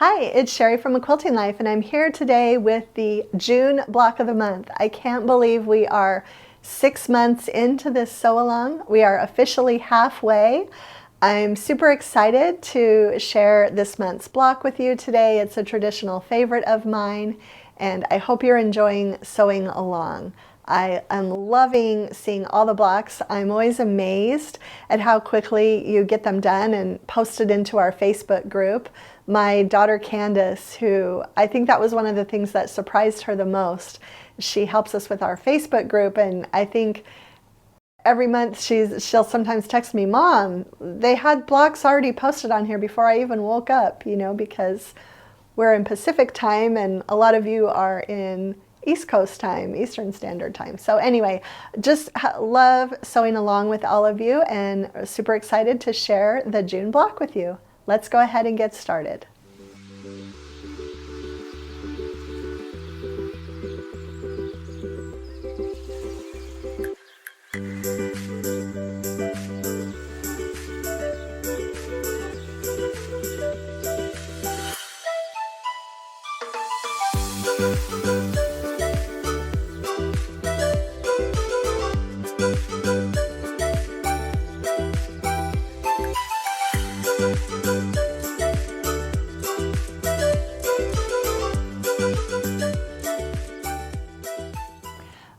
Hi, it's Sherri from A Quilting Life, and I'm here today with the June block of the month. I can't believe we are 6 months into this sew along. We are officially halfway. I'm super excited to share this month's block with you today. It's a traditional favorite of mine, and I hope you're enjoying sewing along. I am loving seeing all the blocks. I'm always amazed at how quickly you get them done and posted into our Facebook group. My daughter Candace, who I think that was one of the things that surprised her the most, she helps us with our Facebook group, and I think every month she'll sometimes text me, "Mom, they had blocks already posted on here before I even woke up," because we're in Pacific time and a lot of you are in East Coast time, Eastern Standard Time. So anyway, just love sewing along with all of you and super excited to share the June block with you. Let's go ahead and get started.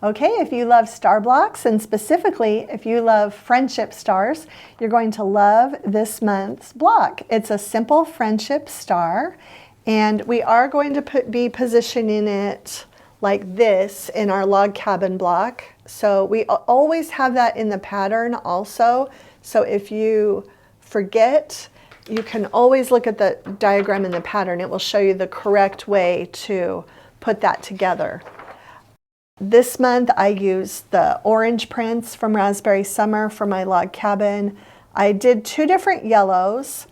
Okay, if you love star blocks, and specifically if you love friendship stars, you're going to love this month's block. It's a simple friendship star, and we are going to be positioning it like this in our log cabin block. So we always have that in the pattern also. So if you forget, you can always look at the diagram in the pattern. It will show you the correct way to put that together. This month I used the orange prints from Raspberry Summer for my log cabin. I did 2 different yellows.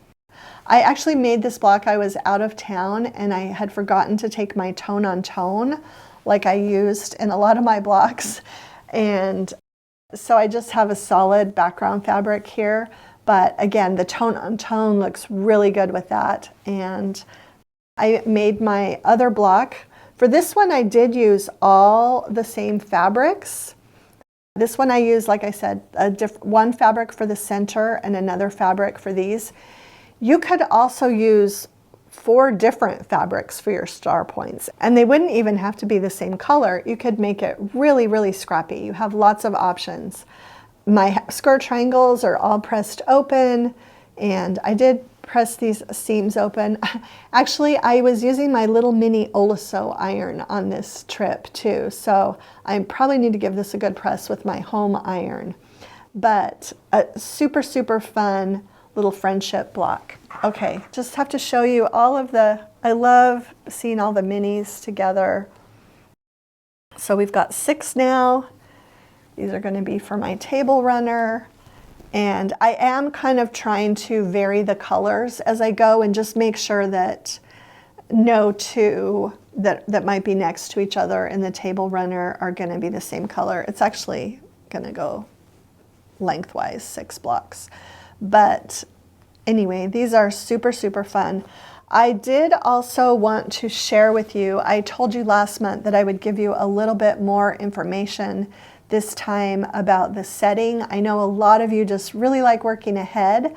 I actually made this block. I was out of town and I had forgotten to take my tone on tone like I used in a lot of my blocks. And so I just have a solid background fabric here. But again, the tone on tone looks really good with that. And I made my other block. For this one, I did use all the same fabrics. This one I used, like I said, one fabric for the center and another fabric for these. You could also use 4 different fabrics for your star points, and they wouldn't even have to be the same color. You could make it really, really scrappy. You have lots of options. My skirt triangles are all pressed open, and I did press these seams open. Actually, I was using my little mini Olasew iron on this trip too, so I probably need to give this a good press with my home iron. But a super, super fun little friendship block. Okay, just have to show you all of I love seeing all the minis together. So we've got 6 now. These are going to be for my table runner. And I am kind of trying to vary the colors as I go and just make sure that no 2 that might be next to each other in the table runner are going to be the same color. It's actually going to go lengthwise 6 blocks. But anyway, these are super, super fun. I did also want to share with you, I told you last month that I would give you a little bit more information this time about the setting. I know a lot of you just really like working ahead.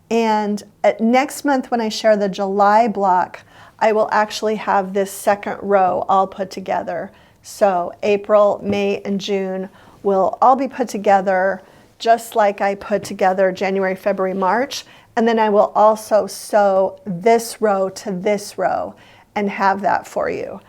And next month when I share the July block, I will actually have this second row all put together. So April, May, and June will all be put together just like I put together January, February, March. And then I will also sew this row to this row and have that for you.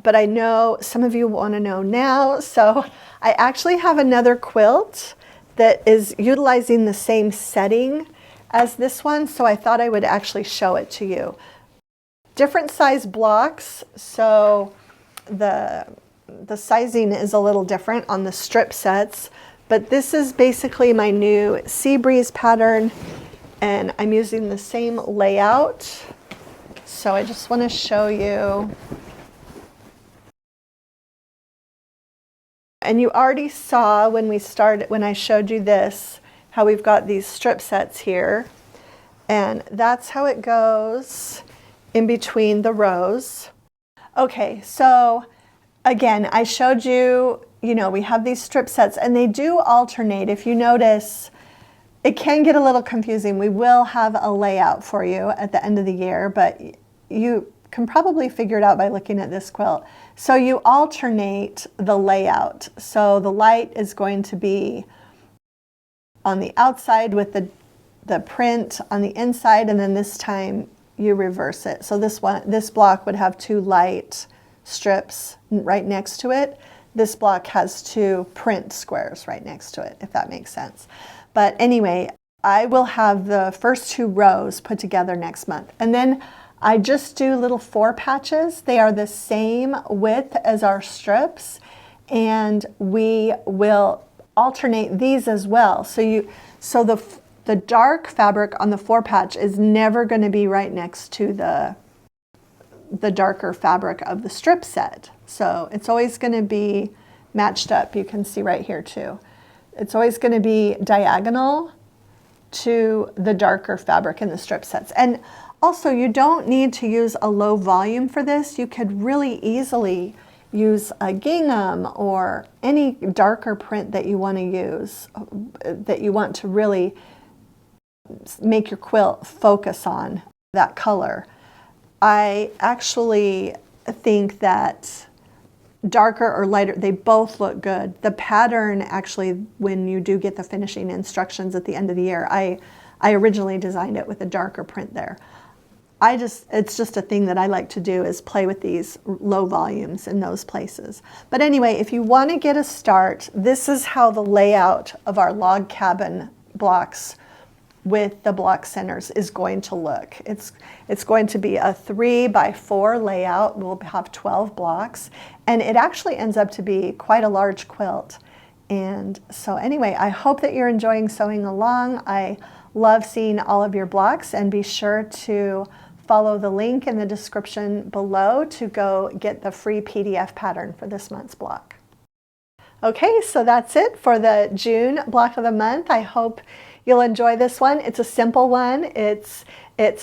But I know some of you want to know now, so I actually have another quilt that is utilizing the same setting as this one, so I thought I would actually show it to you. Different size blocks, so the sizing is a little different on the strip sets, but this is basically my new Sea Breeze pattern, and I'm using the same layout. So I just want to show you. And you already saw when I showed you this, how we've got these strip sets here. And that's how it goes. in between the rows. Okay, so again, I showed you, we have these strip sets and they do alternate. If you notice, it can get a little confusing. We will have a layout for you at the end of the year, but you can probably figure it out by looking at this quilt. So you alternate the layout. So the light is going to be on the outside with the print on the inside, and then this time you reverse it. So this block would have 2 light strips right next to it. This block has 2 print squares right next to it, if that makes sense. But anyway, I will have the first 2 rows put together next month. And then I just do little 4 patches. They are the same width as our strips, and we will alternate these as well. So the dark fabric on the 4 patch is never going to be right next to the darker fabric of the strip set. So it's always going to be matched up. You can see right here too. It's always going to be diagonal to the darker fabric in the strip sets. And also, you don't need to use a low volume for this. You could really easily use a gingham or any darker print that you want to use, that you want to really make your quilt focus on that color. I actually think that darker or lighter, they both look good. The pattern actually, when you do get the finishing instructions at the end of the year, I originally designed it with a darker print there. It's just a thing that I like to do, is play with these low volumes in those places. But anyway, if you want to get a start, this is how the layout of our log cabin blocks with the block centers is going to look. It's going to be a 3x4 layout. We'll have 12 blocks, and it actually ends up to be quite a large quilt. And so anyway, I hope that you're enjoying sewing along. I love seeing all of your blocks, and be sure to follow the link in the description below to go get the free PDF pattern for this month's block. Okay, so that's it for the June block of the month. I hope you'll enjoy this one. It's a simple one. It's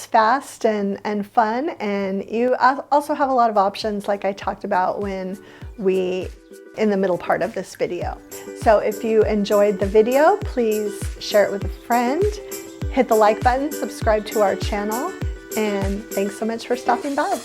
fast and fun, and you also have a lot of options like I talked about in the middle part of this video. So if you enjoyed the video, please share it with a friend, hit the like button, subscribe to our channel, and thanks so much for stopping by.